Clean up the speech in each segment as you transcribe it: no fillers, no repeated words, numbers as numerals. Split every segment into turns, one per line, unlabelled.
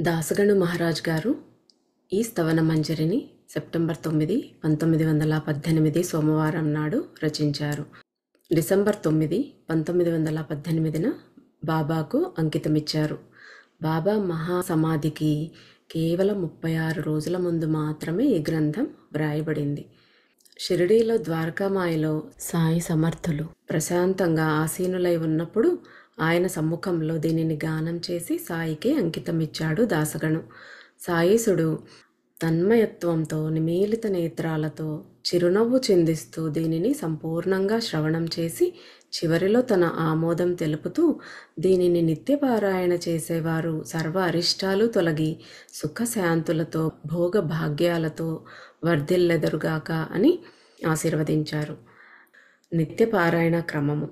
దాసగణు మహారాజ్ గారు ఈ స్తవన మంజరిని సెప్టెంబర్ 9, 1918 సోమవారం నాడు రచించారు. డిసెంబర్ 9, 1918న బాబాకు అంకితమిచ్చారు. బాబా మహాసమాధికి కేవలం 36 రోజుల ముందు మాత్రమే ఈ గ్రంథం వ్రాయబడింది. షిరిడీలో ద్వారకామాయిలో సాయి సమర్థులు ప్రశాంతంగా ఆసీనులై ఉన్నప్పుడు ఆయన సమ్ముఖంలో దీనిని గానం చేసి సాయికి అంకితమిచ్చాడు దాసగణు. సాయీసుడు తన్మయత్వంతో నిమీలిత నేత్రాలతో చిరునవ్వు చిందిస్తూ దీనిని సంపూర్ణంగా శ్రవణం చేసి చివరిలో తన ఆమోదం తెలుపుతూ, దీనిని నిత్యపారాయణ చేసేవారు సర్వ అరిష్టాలు తొలగి సుఖశాంతులతో భోగ భాగ్యాలతో వర్ధిల్లెదరుగాక అని ఆశీర్వదించారు. నిత్యపారాయణ క్రమము.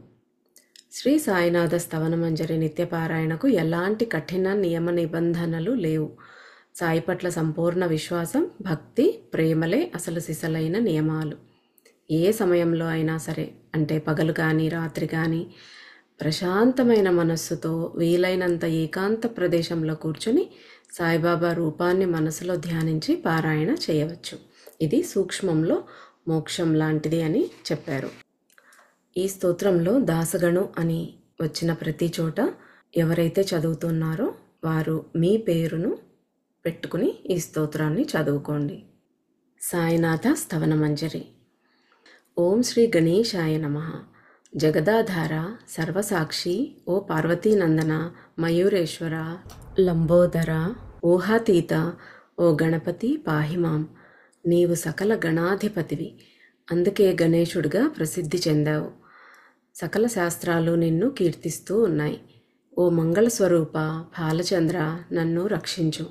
శ్రీ సాయినాథ స్తవన మంజరి నిత్యపారాయణకు ఎలాంటి కఠిన నియమ నిబంధనలు లేవు. సాయి పట్ల సంపూర్ణ విశ్వాసం, భక్తి, ప్రేమలే అసలు సిసలైన నియమాలు. ఏ సమయంలో అయినా సరే, అంటే పగలు కానీ రాత్రి కానీ, ప్రశాంతమైన మనస్సుతో వీలైనంత ఏకాంత ప్రదేశంలో కూర్చొని సాయిబాబా రూపాన్ని మనసులో ధ్యానించి పారాయణ చేయవచ్చు. ఇది సూక్ష్మంలో మోక్షం లాంటిది అని చెప్పారు. ఈ స్తోత్రంలో దాసగణు అని వచ్చిన ప్రతి చోట ఎవరైతే చదువుతున్నారో వారు మీ పేరును పెట్టుకుని ఈ స్తోత్రాన్ని చదువుకోండి. సాయినాథ స్తవన మంజరి. ఓం శ్రీ గణేశాయ నమః. జగదాధార సర్వసాక్షి ఓ పార్వతీనందన మయూరేశ్వర లంబోదర ఊహాతీత ఓ గణపతి పాహిమాం. నీవు సకల గణాధిపతివి, అందుకే గణేశుడిగా ప్రసిద్ధి చెందావు. సకల శాస్త్రాలు నిన్ను కీర్తిస్తూ ఉన్నాయి. ఓ మంగళస్వరూప బాలచంద్ర, నన్ను రక్షించు.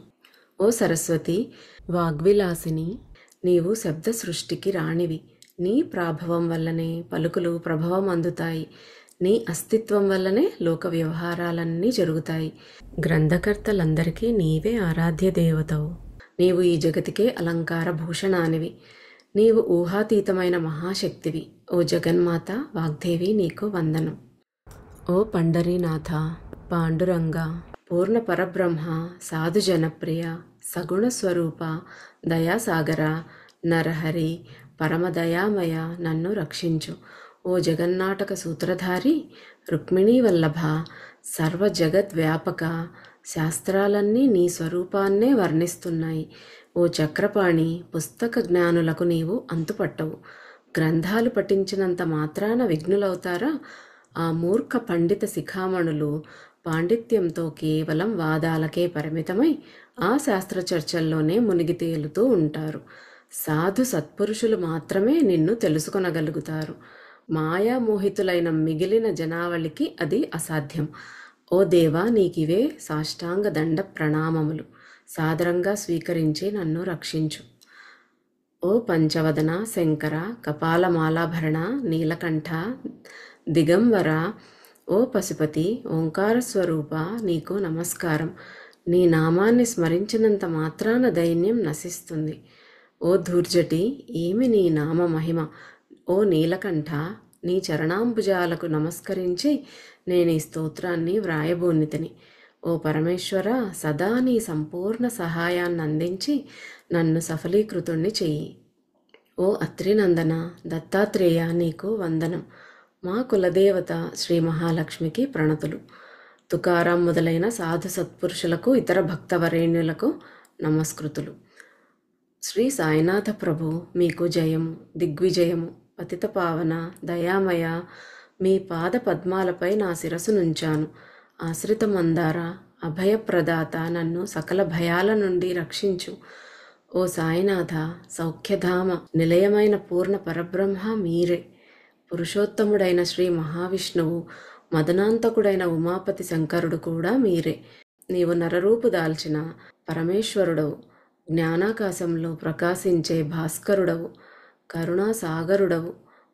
ఓ సరస్వతి వాగ్విలాసిని, నీవు శబ్ద సృష్టికి రాణివి. నీ ప్రాభవం వల్లనే పలుకులు ప్రభావం అందుతాయి. నీ అస్తిత్వం వల్లనే లోక వ్యవహారాలన్నీ జరుగుతాయి. గ్రంథకర్తలందరికీ నీవే ఆరాధ్య దేవతవు. నీవు ఈ జగతికే అలంకార భూషణానివి. నీవు ఊహాతీతమైన మహాశక్తివి. ఓ జగన్మాత వాగ్దేవి, నీకు వందనం. ఓ పండరీనాథ పాండురంగ పూర్ణ పరబ్రహ్మ సాధు జనప్రియ సగుణ స్వరూప దయాసాగర నరహరి పరమదయామయ, నన్ను రక్షించు. ఓ జగన్నాటక సూత్రధారి రుక్మిణీ వల్లభ సర్వ జగద్వ్యాపక, శాస్త్రాలన్నీ నీ స్వరూపాన్నే వర్ణిస్తున్నాయి. ఓ చక్రపాణి పుస్తక జ్ఞానులకు నీవు అంతుపట్టవు. గ్రంథాలు పఠించినంత మాత్రాన విఘ్నులవుతారా? ఆ మూర్ఖ పండిత శిఖామణులు పాండిత్యంతో కేవలం వాదాలకే పరిమితమై ఆ శాస్త్ర చర్చల్లోనే మునిగి తేలుతూ ఉంటారు. సాధు సత్పురుషులు మాత్రమే నిన్ను తెలుసుకొనగలుగుతారు. మాయామోహితులైన మిగిలిన జనావళికి అది అసాధ్యం. ఓ దేవా, నీకివే సాష్టాంగ దండ ప్రణామములు. సాదరంగా స్వీకరించి నన్ను రక్షించు. ఓ పంచవదన శంకర కపాలమాలాభరణ నీలకంఠ దిగంబర, ఓ పశుపతి ఓంకార స్వరూప, నీకు నమస్కారం. నీ నామాన్ని స్మరించినంత మాత్రాన దైన్యం నశిస్తుంది. ఓ ధూర్జటి, ఏమి నీ నామ మహిమ. ఓ నీలకంఠ, నీ చరణాంబుజాలకు నమస్కరించి నేను ఈ స్తోత్రాన్ని వ్రాయబోనితిని. ఓ పరమేశ్వర, సదా నీ సంపూర్ణ సహాయాన్ని అందించి నన్ను సఫలీకృతుణ్ణి చెయ్యి. ఓ అత్రినందన దత్తాత్రేయ, నీకు వందనం. మా కులదేవత శ్రీ మహాలక్ష్మికి ప్రణతులు. తుకారాం మొదలైన సాధు సత్పురుషులకు, ఇతర భక్తవరేణ్యులకు నమస్కృతులు. శ్రీ సాయినాథ ప్రభు, మీకు జయము, దిగ్విజయము. పతిత పావన దయామయ, మీ పాద పద్మాలపై నా శిరసు నుంచాను. ఆశ్రిత మందార అభయప్రదాత, నన్ను సకల భయాల నుండి రక్షించు. ఓ సాయినాథ సౌఖ్యధామ నిలయమైన పూర్ణ పరబ్రహ్మ మీరే. పురుషోత్తముడైన శ్రీ మహావిష్ణువు, మదనాంతకుడైన ఉమాపతి శంకరుడు కూడా మీరే. నీవు నరరూపు దాల్చిన పరమేశ్వరుడవు. జ్ఞానాకాశంలో ప్రకాశించే భాస్కరుడవు. కరుణాసాగరుడవు.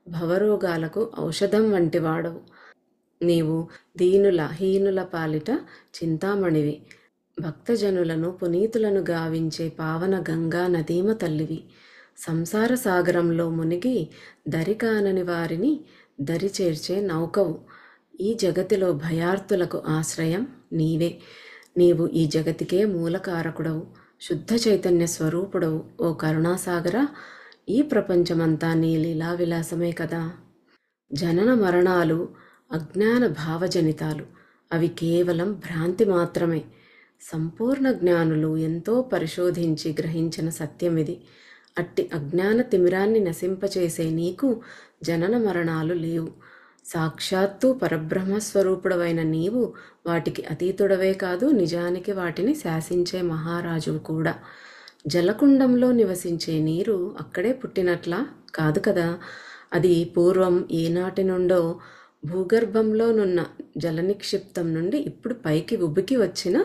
భవరోగాలకు ఔషధం వంటివాడవు. నీవు దీనుల హీనుల పాలిట చింతామణివి. భక్తజనులను పునీతులను గావించే పావన గంగా నదీమ తల్లివి. సంసార సాగరంలో మునిగి దరికానని వారిని దరి చేర్చే నౌకవు. ఈ జగతిలో భయార్తులకు ఆశ్రయం నీవే. నీవు ఈ జగతికే మూలకారకుడవు, శుద్ధ చైతన్య స్వరూపుడవు. ఓ కరుణాసాగర, ఈ ప్రపంచమంతా నీ లీలా విలాసమే కదా. జనన మరణాలు అజ్ఞాన భావజనితాలు, అవి కేవలం భ్రాంతి మాత్రమే. సంపూర్ణ జ్ఞానులు ఎంతో పరిశోధించి గ్రహించిన సత్యం ఇది. అట్టి అజ్ఞాన తిమిరాన్ని నశింపచేసే నీకు జనన మరణాలు లేవు. సాక్షాత్తు పరబ్రహ్మస్వరూపుడవైన నీవు వాటికి అతీతుడవే కాదు, నిజానికి వాటిని శాసించే మహారాజువు కూడా. జలకుండంలో నివసించే నీరు అక్కడే పుట్టినట్లా కాదు కదా. అది పూర్వం ఏనాటి నుండో భూగర్భంలోనున్న జలనిక్షిప్తం నుండి ఇప్పుడు పైకి ఉబికి వచ్చిన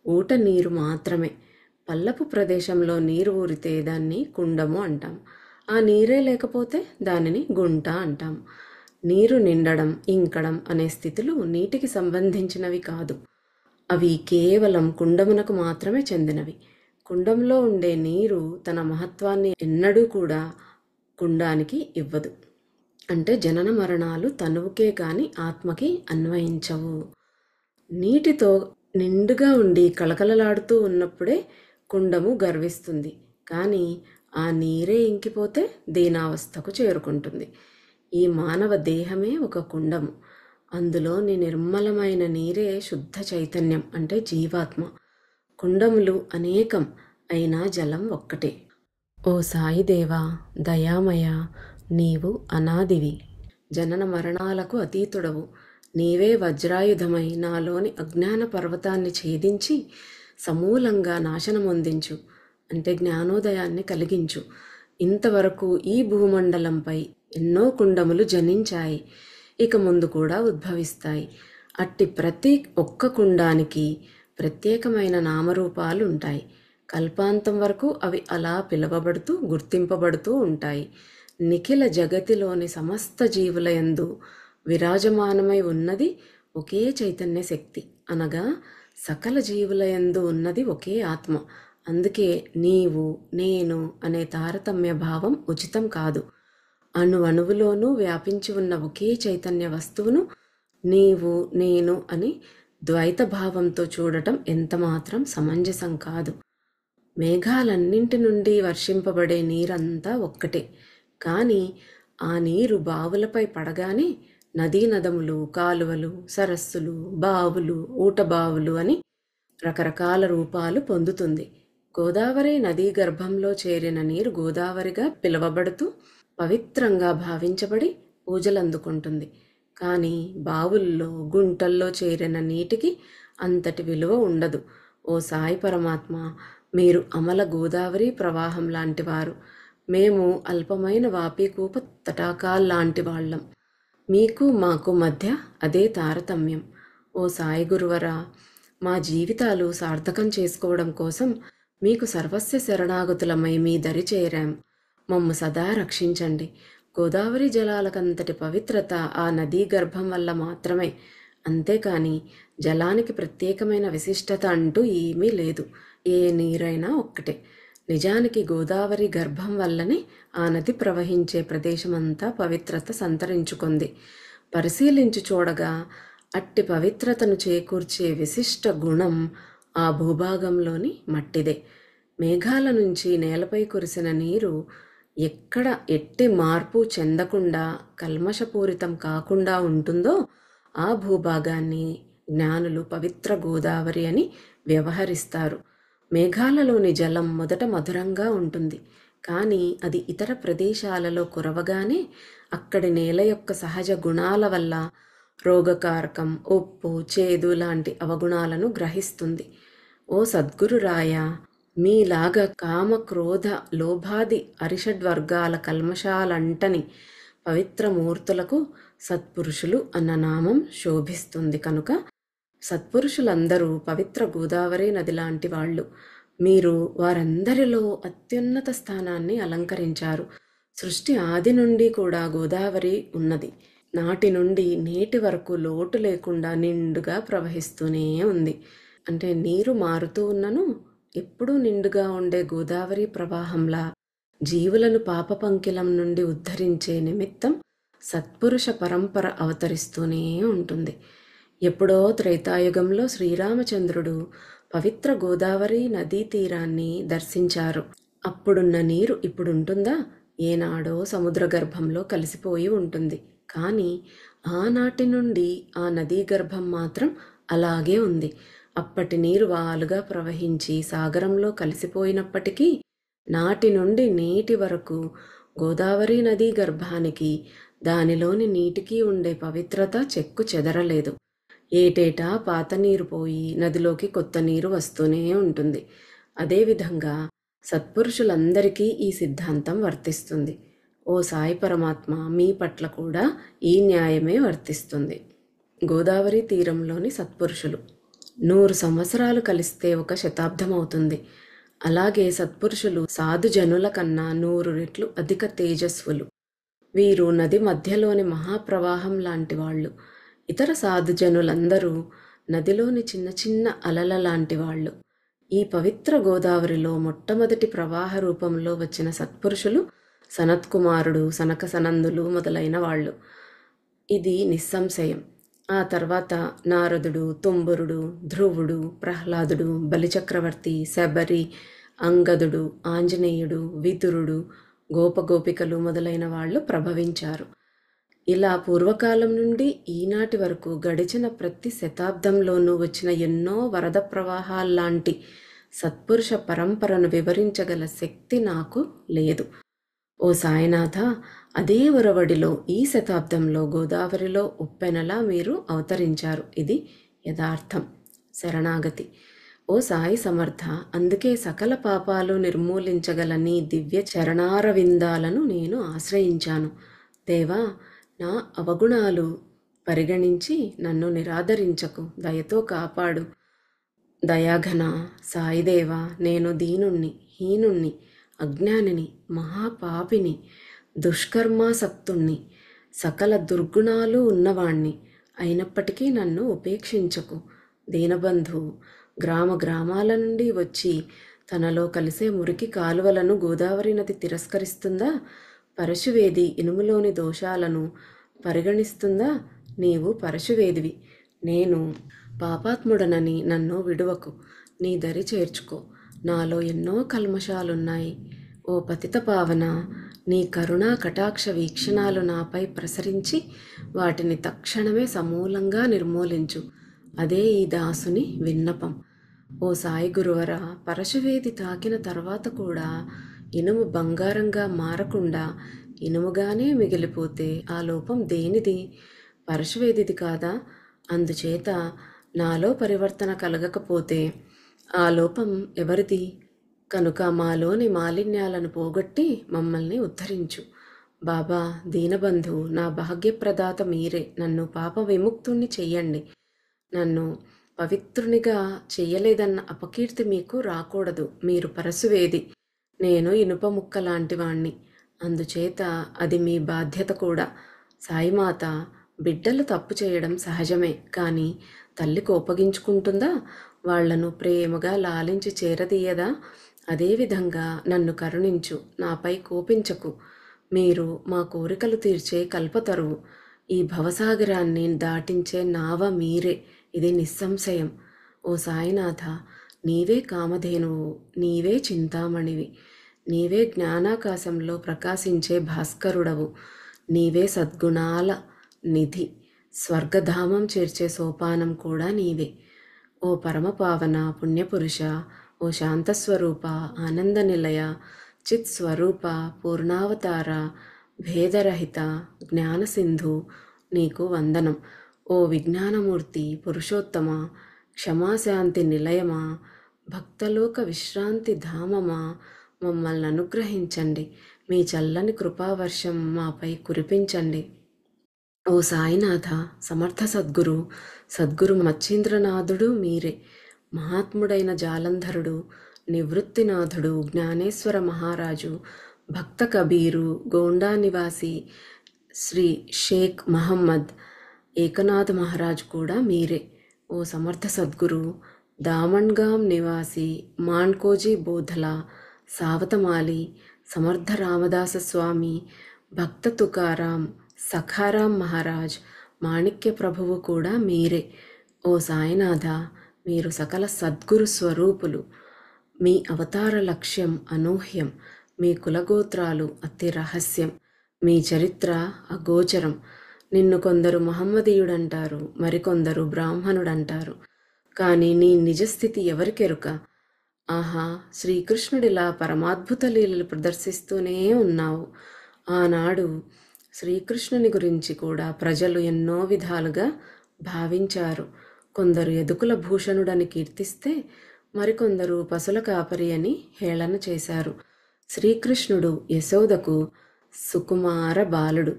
ఊట నీరు మాత్రమే. పల్లపు ప్రదేశంలో నీరు ఊరితే దాన్ని కుండము అంటాం. ఆ నీరే లేకపోతే దానిని గుంట అంటాం. నీరు నిండడం, ఇంకడం అనే స్థితులు నీటికి సంబంధించినవి కాదు. అవి కేవలం కుండమునకు మాత్రమే చెందినవి. కుండంలో ఉండే నీరు తన మహత్వాన్ని ఎన్నడూ కూడా కుండానికి ఇవ్వదు. అంటే జనన మరణాలు తనువుకే కాని ఆత్మకి అన్వయించవు. నీటితో నిండుగా ఉండి కళకళలాడుతూ ఉన్నప్పుడే కుండము గర్విస్తుంది. కానీ ఆ నీరే ఇంకిపోతే దీనావస్థకు చేరుకుంటుంది. ఈ మానవ దేహమే ఒక కుండము. అందులోని నిర్మలమైన నీరే శుద్ధ చైతన్యం, అంటే జీవాత్మ. కుండములు అనేకం, అయినా జలం ఒక్కటే. ఓ సాయిదేవా, దయామయ, నీవు అనాదివి, జనన మరణాలకు అతీతుడవు. నీవే వజ్రాయుధమై నాలోని అజ్ఞాన పర్వతాన్ని ఛేదించి సమూలంగా నాశనమొందించు, అంటే జ్ఞానోదయాన్ని కలిగించు. ఇంతవరకు ఈ భూమండలంపై ఎన్నో కుండములు జనించాయి, ఇక ముందు కూడా ఉద్భవిస్తాయి. అట్టి ప్రతి ఒక్క కుండానికి ప్రత్యేకమైన నామరూపాలు ఉంటాయి. కల్పాంతం వరకు అవి అలా పిలువబడుతూ గుర్తింపబడుతూ ఉంటాయి. నిఖిల జగతిలోని సమస్త జీవుల యందు విరాజమానమై ఉన్నది ఒకే చైతన్య శక్తి, అనగా సకల జీవుల యందు ఉన్నది ఒకే ఆత్మ. అందుకే నీవు నేను అనే తారతమ్య భావం ఉచితం కాదు. అణువులోనూ వ్యాపించి ఉన్న ఒకే చైతన్య వస్తువును నీవు నేను అని ద్వైత భావంతో చూడటం ఎంతమాత్రం సమంజసం కాదు. మేఘాలన్నింటి నుండి వర్షింపబడే నీరంతా ఒక్కటే. కానీ ఆ నీరు బావులపై పడగానే నదీ నదములు, కాలువలు, సరస్సులు, బావులు, ఊటబావులు అని రకరకాల రూపాలు పొందుతుంది. గోదావరి నదీ గర్భంలో చేరిన నీరు గోదావరిగా పిలువబడుతూ పవిత్రంగా భావించబడి పూజలందుకుంటుంది. కానీ బావుల్లో, గుంటల్లో చేరిన నీటికి అంతటి విలువ ఉండదు. ఓ సాయి పరమాత్మ, మీరు అమల గోదావరి ప్రవాహం లాంటివారు. మేము అల్పమైన వాపీకూప తటాకాల్లాంటి వాళ్ళం. మీకు మాకు మధ్య అదే తారతమ్యం. ఓ సాయి గురువరా, మా జీవితాలు సార్థకం చేసుకోవడం కోసం మీకు సర్వస్వ శరణాగతులమై మీ దరి చేరాం. మమ్ము సదా రక్షించండి. గోదావరి జలాలకంతటి పవిత్రత ఆ నదీ గర్భం వల్ల మాత్రమే. అంతేకాని జలానికి ప్రత్యేకమైన విశిష్టత అంటూ ఏమీ లేదు. ఏ నీరైనా ఒక్కటే. నిజానికి గోదావరి గర్భం వల్లనే ఆ నది ప్రవహించే ప్రదేశమంతా పవిత్రత సంతరించుకుంది. పరిశీలించి చూడగా అట్టి పవిత్రతను చేకూర్చే విశిష్ట గుణం ఆ భూభాగంలోని మట్టిదే. మేఘాల నుంచి నేలపై కురిసిన నీరు ఎక్కడ ఎట్టి మార్పు చెందకుండా కల్మషపూరితం కాకుండా ఉంటుందో ఆ భూభాగాన్ని జ్ఞానులు పవిత్ర గోదావరి అని వ్యవహరిస్తారు. మేఘాలలోని జలం మొదట మధురంగా ఉంటుంది. కానీ అది ఇతర ప్రదేశాలలో కురవగానే అక్కడి నేల యొక్క సహజ గుణాల వల్ల రోగకారకం, ఉప్పు, చేదు లాంటి అవగుణాలను గ్రహిస్తుంది. ఓ సద్గురురాయ, మీలాగా కామ, క్రోధ, లోభాది అరిషడ్వర్గాల కల్మషాలంటని పవిత్రమూర్తులకు సత్పురుషులు అన్న నామం శోభిస్తుంది. కనుక సత్పురుషులందరూ పవిత్ర గోదావరి నది లాంటి వాళ్ళు. మీరు వారందరిలో అత్యున్నత స్థానాన్ని అలంకరించారు. సృష్టి ఆది నుండి కూడా గోదావరి ఉన్నది. నాటి నుండి నేటి వరకు లోటు లేకుండా నిండుగా ప్రవహిస్తూనే ఉంది. అంటే నీరు మారుతూ ఉన్నను ఎప్పుడూ నిండుగా ఉండే గోదావరి ప్రవాహంలా జీవులను పాప పంకిలం నుండి ఉద్ధరించే నిమిత్తం సత్పురుష పరంపర అవతరిస్తూనే ఉంటుంది. ఎప్పుడో త్రేతాయుగంలో శ్రీరామచంద్రుడు పవిత్ర గోదావరి నదీ తీరాన్ని దర్శించారు. అప్పుడున్న నీరు ఇప్పుడుంటుందా? ఏనాడో సముద్ర గర్భంలో కలిసిపోయి ఉంటుంది. కానీ ఆనాటి నుండి ఆ నదీ గర్భం మాత్రం అలాగే ఉంది. అప్పటి నీరు వాలుగా ప్రవహించి సాగరంలో కలిసిపోయినప్పటికీ నాటి నుండి నేటి వరకు గోదావరి నదీ గర్భానికి దానిలోని నీటికి ఉండే పవిత్రత చెక్కు చెదరలేదు. ఏటేటా పాత నీరు పోయి నదిలోకి కొత్త నీరు వస్తూనే ఉంటుంది. అదేవిధంగా సత్పురుషులందరికీ ఈ సిద్ధాంతం వర్తిస్తుంది. ఓ సాయి పరమాత్మ, మీ పట్ల కూడా ఈ న్యాయమే వర్తిస్తుంది. గోదావరి తీరంలోని సత్పురుషులు 100 సంవత్సరాలు కలిస్తే ఒక శతాబ్దం అవుతుంది. అలాగే సత్పురుషులు సాధుజనుల కన్నా 100 రెట్లు అధిక తేజస్వులు. వీరు నది మధ్యలోని మహాప్రవాహం లాంటి వాళ్ళు. ఇతర సాధుజనులందరూ నదిలోని చిన్న చిన్న అలల లాంటి వాళ్ళు. ఈ పవిత్ర గోదావరిలో మొట్టమొదటి ప్రవాహ రూపంలో వచ్చిన సత్పురుషులు సనత్కుమారుడు, సనక సనందులు మొదలైన వాళ్ళు. ఇది నిస్సంశయం. ఆ తర్వాత నారదుడు, తుంబురుడు, ధ్రువుడు, ప్రహ్లాదుడు, బలిచక్రవర్తి, శబరి, అంగదుడు, ఆంజనేయుడు, విదురుడు, గోపగోపికలు మొదలైన వాళ్ళు ప్రభవించారు. ఇలా పూర్వకాలం నుండి ఈనాటి వరకు గడిచిన ప్రతి శతాబ్దంలోనూ వచ్చిన ఎన్నో వరద ప్రవాహాల్లాంటి సత్పురుష పరంపరను వివరించగల శక్తి నాకు లేదు. ఓ సాయినాథ, అదే ఉరవడిలో ఈ శతాబ్దంలో గోదావరిలో ఉప్పెనలా మీరు అవతరించారు. ఇది యథార్థం. శరణాగతి. ఓ సాయి సమర్థ, అందుకే సకల పాపాలు నిర్మూలించగల నీ దివ్య చరణారవిందాలను నేను ఆశ్రయించాను. దేవా, నా అవగుణాలు పరిగణించి నన్ను నిరాదరించకు, దయతో కాపాడు. దయాఘన సాయిదేవా, నేను దీనుణ్ణి, హీనుణ్ణి, అజ్ఞానిని, మహాపాపిని, దుష్కర్మాసక్తుణ్ణి, సకల దుర్గుణాలు ఉన్నవాణ్ణి. అయినప్పటికీ నన్ను ఉపేక్షించకు. దీనబంధు గ్రామ గ్రామాల నుండి వచ్చి తనలో కలిసే మురికి కాలువలను గోదావరి నది తిరస్కరిస్తుందా? పరశువేది ఇనుములోని దోషాలను పరిగణిస్తుందా? నీవు పరశువేదివి, నేను పాపాత్ముడనని నన్ను విడువకు, నీ దరి చేర్చుకో. నాలో ఎన్నో కల్మషాలున్నాయి. ఓ పతిత పావన, నీ కరుణా కటాక్ష వీక్షణాలు నాపై ప్రసరించి వాటిని తక్షణమే సమూలంగా నిర్మూలించు. అదే ఈ దాసుని విన్నపం. ఓ సాయి గురువర, పరశువేది తాకిన తర్వాత కూడా ఇనుము బంగారంగా మారకుండా ఇనుముగానే మిగిలిపోతే ఆ లోపం దేనిది? పరశువేదిది కాదా? అందుచేత నాలో పరివర్తన కలగకపోతే ఆ లోపం ఎవరిది? కనుక మాలోని మాలిన్యాలను పోగొట్టి మమ్మల్ని ఉద్ధరించు. బాబా దీనబంధు, నా భాగ్యప్రదాత మీరే. నన్ను పాప విముక్తుణ్ణి చెయ్యండి. నన్ను పవిత్రునిగా చెయ్యలేదన్న అపకీర్తి మీకు రాకూడదు. మీరు పరశువేది, నేను ఇనుప ముక్క లాంటి వాణ్ణి. అందుచేత అది మీ బాధ్యత కూడా. సాయిమాత, బిడ్డలు తప్పు చేయడం సహజమే, కానీ తల్లి కోపగించుకుంటుందా? వాళ్లను ప్రేమగా లాలించి చేరదీయదా? అదేవిధంగా నన్ను కరుణించు, నాపై కోపించకు. మీరు మా కోరికలు తీర్చే కల్పతరువు. ఈ భవసాగరాన్ని దాటించే నావ మీరే, ఇది నిస్సంశయం. ఓ సాయినాథ, నీవే కామధేనువు, నీవే చింతామణివి, నీవే జ్ఞానాకాశంలో ప్రకాశించే భాస్కరుడవు, నీవే సద్గుణాల నిధి, స్వర్గధామం చేర్చే సోపానం కూడా నీవే. ఓ పరమపావన పుణ్యపురుష, ఓ శాంతస్వరూప, ఆనంద నిలయ, చిత్ స్వరూప, పూర్ణావతార, భేదరహిత, జ్ఞానసింధు, నీకు వందనం. ఓ విజ్ఞానమూర్తి, పురుషోత్తమ, క్షమాశాంతి నిలయమా, భక్తలోక విశ్రాంతి ధామమా, మమ్మల్ని అనుగ్రహించండి. మీ చల్లని కృపావర్షం మాపై కురిపించండి. ఓ సాయినాథ, సమర్థ సద్గురు, సద్గురు మచ్చింద్రనాథుడు మీరే. మహాత్ముడైన జాలంధరుడు, నివృత్తినాథుడు, జ్ఞానేశ్వర మహారాజు, భక్త కబీరు, గోండా నివాసి శ్రీ షేక్ మహమ్మద్ ఏకనాథ్ మహారాజ్ కూడా మీరే. ఓ సమర్థ సద్గురు, దామన్గాం నివాసి మాన్కోజీ బోధల, సావతమాలి, సమర్థ రామదాస స్వామి, భక్త తుకారాం, సఖారాం మహారాజ్, మాణిక్య ప్రభువు కూడా మీరే. ఓ సాయినాథ, మీరు సకల సద్గురు స్వరూపులు. మీ అవతార లక్ష్యం అనూహ్యం. మీ కులగోత్రాలు అతి రహస్యం. మీ చరిత్ర అగోచరం. నిన్ను కొందరు మహమ్మదీయుడంటారు, మరికొందరు బ్రాహ్మణుడంటారు. కానీ నీ నిజస్థితి ఎవరికెరుక? ఆహా, శ్రీకృష్ణుడిలా పరమాద్భుత లీలలు ప్రదర్శిస్తూనే ఉన్నావు. ఆనాడు శ్రీకృష్ణుని గురించి కూడా ప్రజలు ఎన్నో విధాలుగా భావించారు. కొందరు యదుకుల భూషణుడని కీర్తిస్తే, మరికొందరు పశుల కాపరి అని హేళన చేశారు. శ్రీకృష్ణుడు యశోదకు సుకుమార బాలుడు,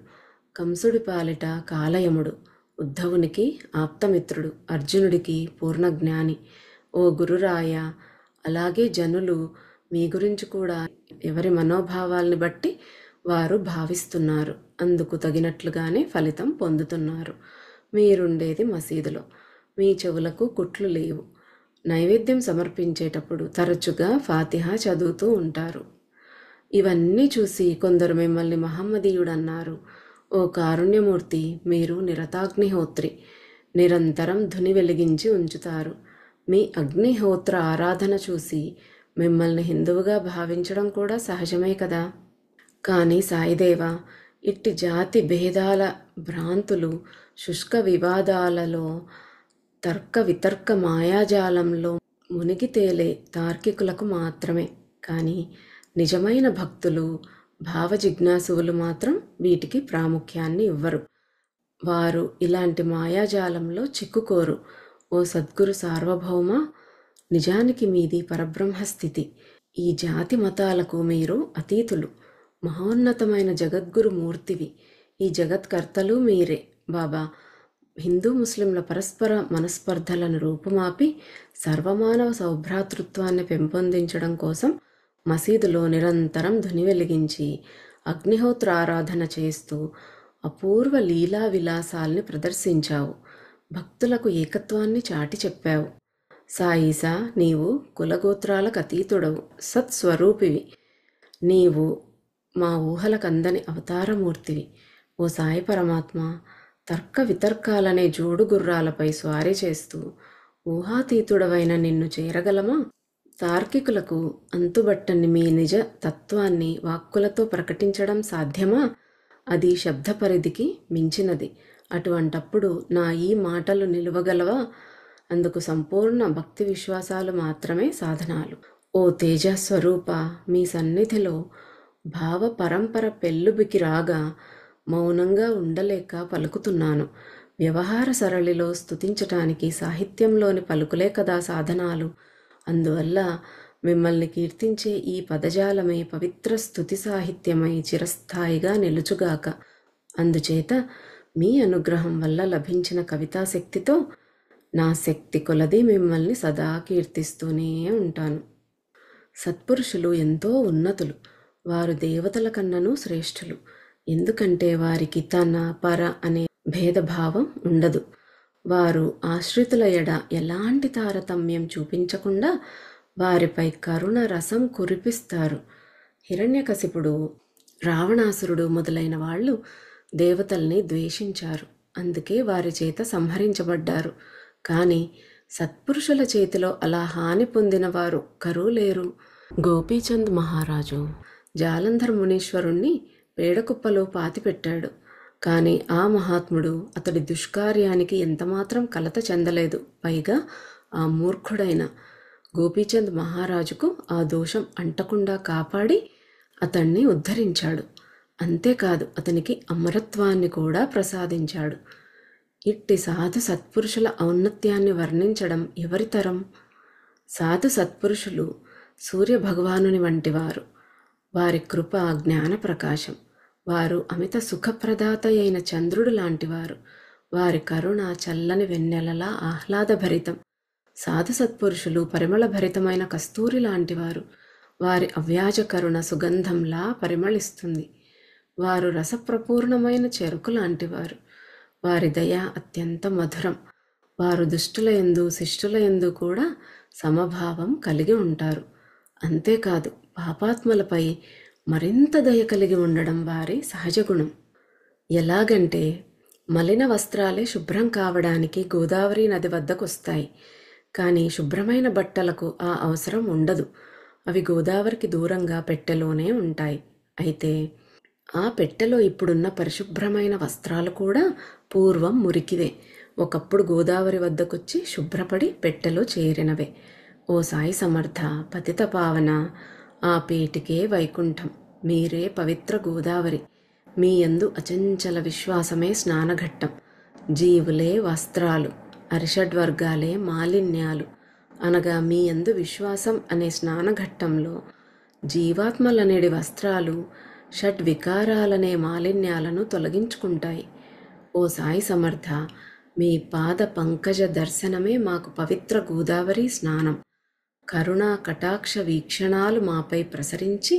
కంసుడి పాలిట కాలయముడు, ఉద్ధవునికి ఆప్తమిత్రుడు, అర్జునుడికి పూర్ణజ్ఞాని. ఓ గురురాయ, అలాగే జనులు మీ గురించి కూడా ఎవరి మనోభావాల్ని బట్టి వారు భావిస్తున్నారు. అందుకు తగినట్లుగానే ఫలితం పొందుతున్నారు. మీరుండేది మసీదులో. మీ చెవులకు కుట్లు లేవు. నైవేద్యం సమర్పించేటప్పుడు తరచుగా ఫాతిహా చదువుతూ ఉంటారు. ఇవన్నీ చూసి కొందరు మిమ్మల్ని మహమ్మదీయుడన్నారు. ఓ కారుణ్యమూర్తి, మీరు నిరతాగ్నిహోత్రి. నిరంతరం ధుని వెలిగించి ఉంచుతారు. మీ అగ్నిహోత్ర ఆరాధన చూసి మిమ్మల్ని హిందువుగా భావించడం కూడా సహజమే కదా. కానీ సాయిదేవా, ఇట్టి జాతి భేదాల భ్రాంతులు, శుష్క వివాదాలలో, తర్క వితర్క మాయాజాలంలో మునిగి తేలే తార్కికులకు మాత్రమే. కానీ నిజమైన భక్తులు, భావజిజ్ఞాసువులు మాత్రం వీటికి ప్రాముఖ్యాన్ని ఇవ్వరు. వారు ఇలాంటి మాయాజాలంలో చిక్కుకోరు. ఓ సద్గురు సార్వభౌమ, నిజానికి మీది పరబ్రహ్మస్థితి. ఈ జాతి మతాలకు మీరు అతీతులు. మహోన్నతమైన జగద్గురు మూర్తివి. ఈ జగత్కర్తలు మీరే. బాబా, హిందూ ముస్లింల పరస్పర మనస్పర్ధలను రూపుమాపి సర్వమానవ సౌభ్రాతృత్వాన్ని పెంపొందించడం కోసం మసీదులో నిరంతరం ధుని వెలిగించి అగ్నిహోత్ర ఆరాధన చేస్తూ అపూర్వ లీలా విలాసాల్ని ప్రదర్శించావు. భక్తులకు ఏకత్వాన్ని చాటి చెప్పావు. సాయిసా, నీవు కులగోత్రాలకు అతీతుడవు, సత్స్వరూపివి. నీవు మా ఊహలకందని అవతారమూర్తివి. ఓ సాయి పరమాత్మ, తర్క వితర్కాలనే జోడు గుర్రాలపై స్వారీ చేస్తూ ఊహాతీతుడవైన నిన్ను చేరగలమా? తార్కికులకు అంతుబట్టని మీ నిజ తత్వాన్ని వాక్కులతో ప్రకటించడం సాధ్యమా? అది శబ్ద పరిధికి మించినది. అటువంటప్పుడు నా ఈ మాటలు నిలువగలవా? అందుకు సంపూర్ణ భక్తి విశ్వాసాలు మాత్రమే సాధనాలు. ఓ తేజస్వరూప, మీ సన్నిధిలో భావ పరంపర పెళ్ళుబికి రాగా మౌనంగా ఉండలేక పలుకుతున్నాను. వ్యవహార సరళిలో స్తుతించటానికి సాహిత్యంలోని పలుకులే కదా సాధనాలు. అందువల్ల మిమ్మల్ని కీర్తించే ఈ పదజాలమే పవిత్ర స్తుతి సాహిత్యమై చిరస్థాయిగా నిలుచుగాక. అందుచేత మీ అనుగ్రహం వల్ల లభించిన కవితాశక్తితో నా శక్తి కొలది మిమ్మల్ని సదా కీర్తిస్తూనే ఉంటాను. సత్పురుషులు ఎంతో ఉన్నతులు. వారు దేవతల కన్నను శ్రేష్ఠులు. ఎందుకంటే వారికి తన పర అనే భేదభావం ఉండదు. వారు ఆశ్రితుల ఎడ ఎలాంటి తారతమ్యం చూపించకుండా వారిపై కరుణ రసం కురిపిస్తారు. హిరణ్యకశిపుడు, రావణాసురుడు మొదలైన వాళ్ళు దేవతల్ని ద్వేషించారు. అందుకే వారి చేత సంహరించబడ్డారు. కానీ సత్పురుషుల చేతిలో అలా హాని పొందిన వారు ఒక్కరూ లేరు. గోపీచంద్ మహారాజు జాలంధర్ మునీశ్వరుణ్ణి పేడకుప్పలో పాతిపెట్టాడు. కానీ ఆ మహాత్ముడు అతడి దుష్కార్యానికి ఎంతమాత్రం కలత చెందలేదు. పైగా ఆ మూర్ఖుడైన గోపీచంద్ మహారాజుకు ఆ దోషం అంటకుండా కాపాడి అతన్ని ఉద్ధరించాడు. అంతేకాదు, అతనికి అమరత్వాన్ని కూడా ప్రసాదించాడు. ఇట్టి సాధు సత్పురుషుల ఔన్నత్యాన్ని వర్ణించడం ఎవరితరం? సాధు సత్పురుషులు సూర్యభగవానుని వంటివారు. వారి కృప జ్ఞాన ప్రకాశం. వారు అమిత సుఖప్రదాత అయిన చంద్రుడు లాంటివారు. వారి కరుణ చల్లని వెన్నెలలా ఆహ్లాదభరితం. సాధు సత్పురుషులు పరిమళభరితమైన కస్తూరి లాంటివారు. వారి అవ్యాజ కరుణ సుగంధంలా పరిమళిస్తుంది. వారు రసప్రపూర్ణమైన చెరుకు లాంటివారు. వారి దయ అత్యంత మధురం. వారు దుష్టుల యందు శిష్టుల యందు కూడా సమభావం కలిగి ఉంటారు. అంతేకాదు, పాపాత్ములపై మరింత దయ కలిగి ఉండడం వారి సహజ గుణం. ఎలాగంటే, మలిన వస్త్రాలే శుభ్రం కావడానికి గోదావరి నది వద్దకొస్తాయి. కానీ శుభ్రమైన బట్టలకు ఆ అవసరం ఉండదు. అవి గోదావరికి దూరంగా పెట్టెలోనే ఉంటాయి. అయితే ఆ పెట్టెలో ఇప్పుడున్న పరిశుభ్రమైన వస్త్రాలు కూడా పూర్వం మురికివే. ఒకప్పుడు గోదావరి వద్దకొచ్చి శుభ్రపడి పెట్టెలో చేరినవే. ఓ సాయి సమర్థ, పతిత పావన, ఆ పేటికే వైకుంఠం. మీరే పవిత్ర గోదావరి. మీ యందు అచంచల విశ్వాసమే స్నానఘట్టం. జీవులే వస్త్రాలు, అరిషడ్వర్గాలే మాలిన్యాలు. అనగా మీ యందు విశ్వాసం అనే స్నానఘట్టంలో జీవాత్మలనేడి వస్త్రాలు షడ్వికారాలనే మాలిన్యాలను తొలగించుకుంటాయి. ఓ సాయి సమర్థ, మీ పాద పంకజ దర్శనమే మాకు పవిత్ర గోదావరి స్నానం. కరుణా కటాక్ష వీక్షణాలు మాపై ప్రసరించి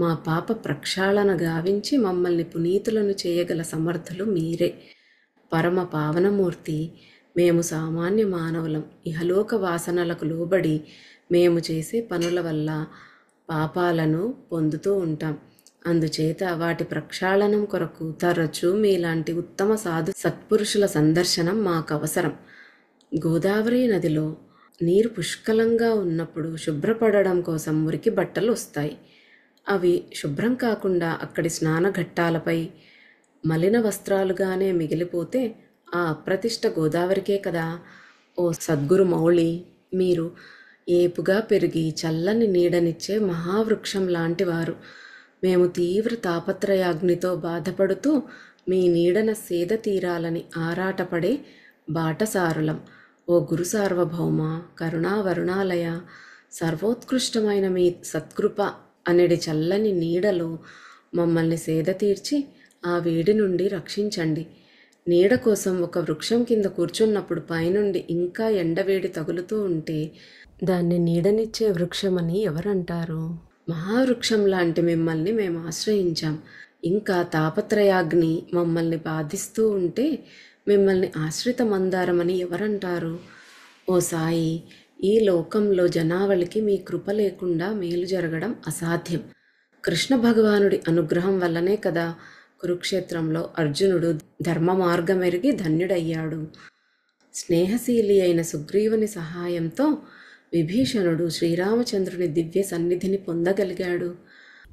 మా పాప ప్రక్షాళన గావించి మమ్మల్ని పునీతులను చేయగల సమర్థులు మీరే. పరమ పావనమూర్తి, మేము సామాన్య మానవులం. ఇహలోక వాసనలకు లోబడి మేము చేసే పనుల వల్ల పాపాలను పొందుతూ ఉంటాం. అందుచేత వాటి ప్రక్షాళనం కొరకు తరచూ మీలాంటి ఉత్తమ సాధు సత్పురుషుల సందర్శనం మాకు అవసరం. గోదావరి నదిలో నీరు పుష్కలంగా ఉన్నప్పుడు శుభ్రపడడం కోసం మురికి బట్టలు వస్తాయి. అవి శుభ్రం కాకుండా అక్కడి స్నానఘట్టాలపై మలిన వస్త్రాలుగానే మిగిలిపోతే ఆ అప్రతిష్ట గోదావరికే కదా. ఓ సద్గురు మౌళి, మీరు ఏపుగా పెరిగి చల్లని నీడనిచ్చే మహావృక్షం లాంటివారు. మేము తీవ్ర తాపత్రయాగ్నితో బాధపడుతూ మీ నీడన సేద తీరాలని ఆరాటపడే బాటసారులం. ఓ గురు సార్వభౌమ, కరుణావరుణాలయ, సర్వోత్కృష్టమైన మీ సత్కృప అనేది చల్లని నీడలో మమ్మల్ని సేద తీర్చి ఆ వేడి నుండి రక్షించండి. నీడ కోసం ఒక వృక్షం కింద కూర్చున్నప్పుడు పైనుండి ఇంకా ఎండవేడి తగులుతూ ఉంటే దాన్ని నీడనిచ్చే వృక్షమని ఎవరంటారు? మహావృక్షం లాంటి మిమ్మల్ని మేము ఆశ్రయించాం. ఇంకా తాపత్రయాగ్ని మమ్మల్ని బాధిస్తూ ఉంటే మిమ్మల్ని ఆశ్రిత మందారమని ఎవరంటారు? ఓ సాయి, ఈ లోకంలో జనావళికి మీ కృప లేకుండా మేలు జరగడం అసాధ్యం. కృష్ణ భగవానుడి అనుగ్రహం వల్లనే కదా కురుక్షేత్రంలో అర్జునుడు ధర్మ మార్గమెరిగి ధన్యుడయ్యాడు. స్నేహశీలి అయిన సుగ్రీవుని సహాయంతో విభీషణుడు శ్రీరామచంద్రుని దివ్య సన్నిధిని పొందగలిగాడు.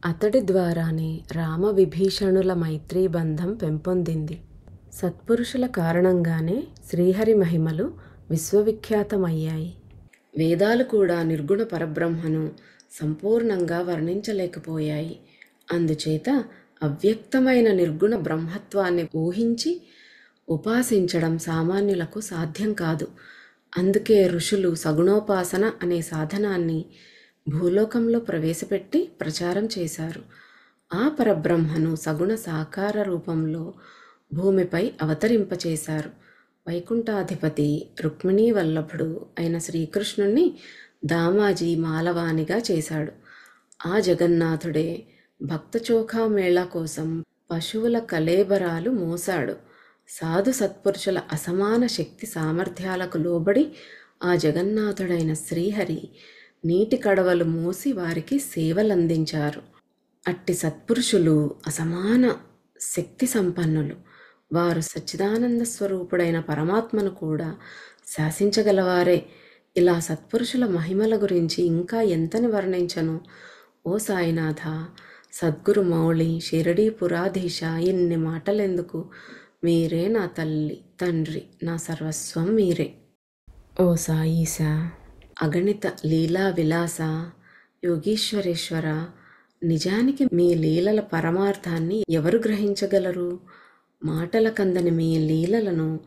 అతడి ద్వారానే రామ విభీషణుల మైత్రీ బంధం పెంపొందింది. సత్పురుషుల కారణంగానే శ్రీహరి మహిమలు విశ్వవిఖ్యాతమయ్యాయి. వేదాలు కూడా నిర్గుణ పరబ్రహ్మను సంపూర్ణంగా వర్ణించలేకపోయాయి. అందుచేత అవ్యక్తమైన నిర్గుణ బ్రహ్మత్వాన్ని ఊహించి ఉపాసించడం సామాన్యులకు సాధ్యం కాదు. అందుకే ఋషులు సగుణోపాసన అనే సాధనాన్ని భూలోకంలో ప్రవేశపెట్టి ప్రచారం చేశారు. ఆ పరబ్రహ్మను సగుణ సాకార రూపంలో భూమిపై అవతరింపచేశారు. వైకుంఠాధిపతి రుక్మిణీ వల్లభుడు అయిన శ్రీకృష్ణుణ్ణి దామాజీ మాలవానిగా చేశాడు. ఆ జగన్నాథుడే భక్తచోఖా మేళా కోసం పశువుల కళేబరాలు మోసాడు. సాధు సత్పురుషుల అసమాన శక్తి సామర్థ్యాలకు లోబడి ఆ జగన్నాథుడైన శ్రీహరి నీటి కడవలు మోసి వారికి సేవలందించారు. అట్టి సత్పురుషులు అసమాన శక్తి సంపన్నులు. వారు సచ్చిదానంద స్వరూపుడైన పరమాత్మను కూడా శాసించగలవారే. ఇలా సత్పురుషుల మహిమల గురించి ఇంకా ఎంతని వర్ణించను. ఓ సాయినాథ, సద్గురు మౌళి, షిరడీ పురాధీశ, ఇన్ని మాటలెందుకు? మీరే నా తల్లి, తండ్రి, నా సర్వస్వం మీరే. ఓ సాయీశ, అగణిత లీలా విలాస, యోగీశ్వరేశ్వర, నిజానికి మీ లీలల పరమార్థాన్ని ఎవరు గ్రహించగలరు? మాటల కందని మీ లీలలను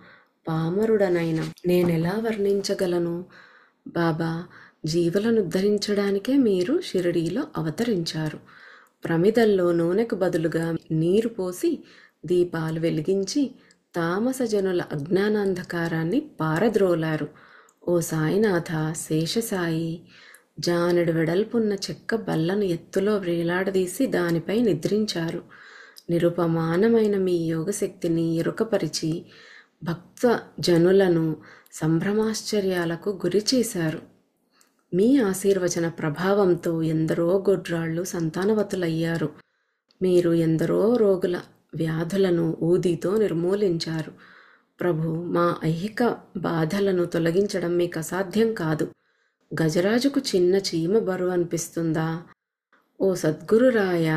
పామరుడనైన నేనెలా వర్ణించగలను? బాబా, జీవులను ఉద్ధరించడానికే మీరు షిరిడీలో అవతరించారు. ప్రమిదల్లో నూనెకు బదులుగా నీరు పోసి దీపాలు వెలిగించి తామస జనుల అజ్ఞానాంధకారాన్ని పారద్రోలారు. ఓ సాయినాథ, శేషసాయి, జానెడు వెడల్పున్న చెక్క బల్లను ఎత్తులో వ్రేలాడదీసి దానిపై నిద్రించారు. నిరుపమానమైన మీ యోగశక్తిని ఎరుకపరిచి భక్త జనులను సంభ్రమాశ్చర్యాలకు గురి చేశారు. మీ ఆశీర్వచన ప్రభావంతో ఎందరో గొడ్రాళ్ళు సంతానవతులయ్యారు. మీరు ఎందరో రోగుల వ్యాధులను ఊదితో నిర్మూలించారు. ప్రభు, మా ఐహిక బాధలను తొలగించడం మీకు అసాధ్యం కాదు. గజరాజుకు చిన్న చీమ బరువు అనిపిస్తుందా? ఓ సద్గురురాయ,